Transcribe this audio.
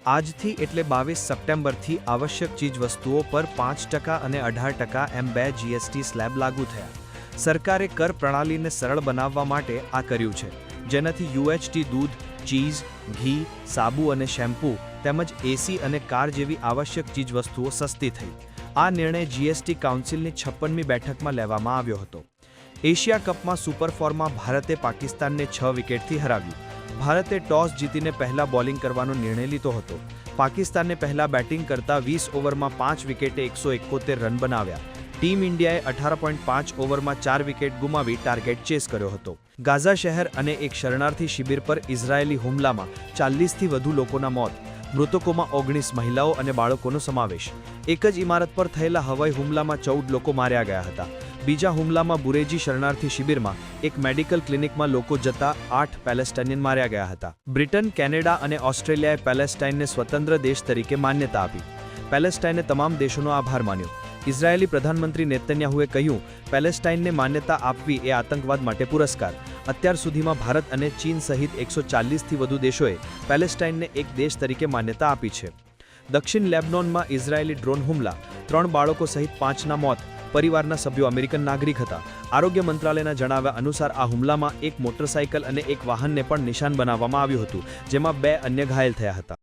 આજથી એટલે 22 સપ્ટેમ્બરથી આવશ્યક ચીજવસ્તુઓ પર 5% અને 18% એમ 2 જીએસટી સ્લેબ લાગુ થયા। સરકારે કર પ્રણાલીને સરળ બનાવવા માટે આ કર્યું છે, જેનાથી યુએચટી દૂધ, ચીઝ, ઘી, સાબુ અને શેમ્પૂ તેમજ એસી અને કાર જેવી આવશ્યક ચીજવસ્તુઓ સસ્તી થઈ। આ નિર્ણય જીએસટી કાઉન્સિલની 56મી બેઠકમાં લેવામાં આવ્યો હતો। એશિયા કપમાં સુપર ફોરમાં ભારતે પાકિસ્તાનને 6 વિકેટથી હરાવ્યું। ભારતે ટોસ જીતીને પહેલા બોલિંગ કરવાનો નિર્ણય લીધો હતો। પાકિસ્તાને પહેલા બેટિંગ કરતા 20 ઓવરમાં 5 વિકેટે 171 રન બનાવ્યા। ટીમ ઇન્ડિયાએ 18.5 ઓવરમાં 4 વિકેટ ગુમાવી ટાર્ગેટ ચેસ કર્યો હતો। ગાઝા શહેર અને એક શરણાર્થી શિબિર પર ઇઝરાયેલી હુમલામાં 40થી વધુ લોકોના મોત, મૃતકોમાં 19 મહિલાઓ અને બાળકોનો સમાવેશ। એક જ ઇમારત પર થયેલા હવાઈ હુમલામાં 14 લોકો માર્યા ગયા હતા। બીજા હુમલામાં બુરેજી શરણાર્થી શિબિરમાં એક મેડિકલ ક્લિનિકમાં લોકો જતા 8 પેલેસ્ટાઇનિયન માર્યા ગયા હતા। બ્રિટન, કેનેડા અને ઓસ્ટ્રેલિયાએ પેલેસ્ટાઇનને સ્વતંત્ર દેશ તરીકે માન્યતા આપી। પેલેસ્ટાઇને તમામ દેશોનો આભાર માન્યો। ઇઝરાયેલી પ્રધાનમંત્રી નેતન્યાહુએ કહ્યું, પેલેસ્ટાઇનને માન્યતા આપવી એ આતંકવાદ માટે પુરસ્કાર। અત્યાર સુધીમાં ભારત અને ચીન સહિત 140થી વધુ દેશોએ પેલેસ્ટાઇનને એક દેશ તરીકે માન્યતા આપી છે। દક્ષિણ લેબનોનમાં ઇઝરાયેલી ડ્રોન હુમલા, 3 બાળકો સહિત 5ના મોત, પરિવારના સભ્યો અમેરિકન નાગરિક હતા। આરોગ્ય મંત્રાલયના જણાવ્યા અનુસાર આ હુમલામાં એક મોટરસાઇકલ અને એક વાહનને પણ નિશાન બનાવવામાં આવ્યું હતું, જેમાં 2 અન્ય ઘાયલ થયા હતા।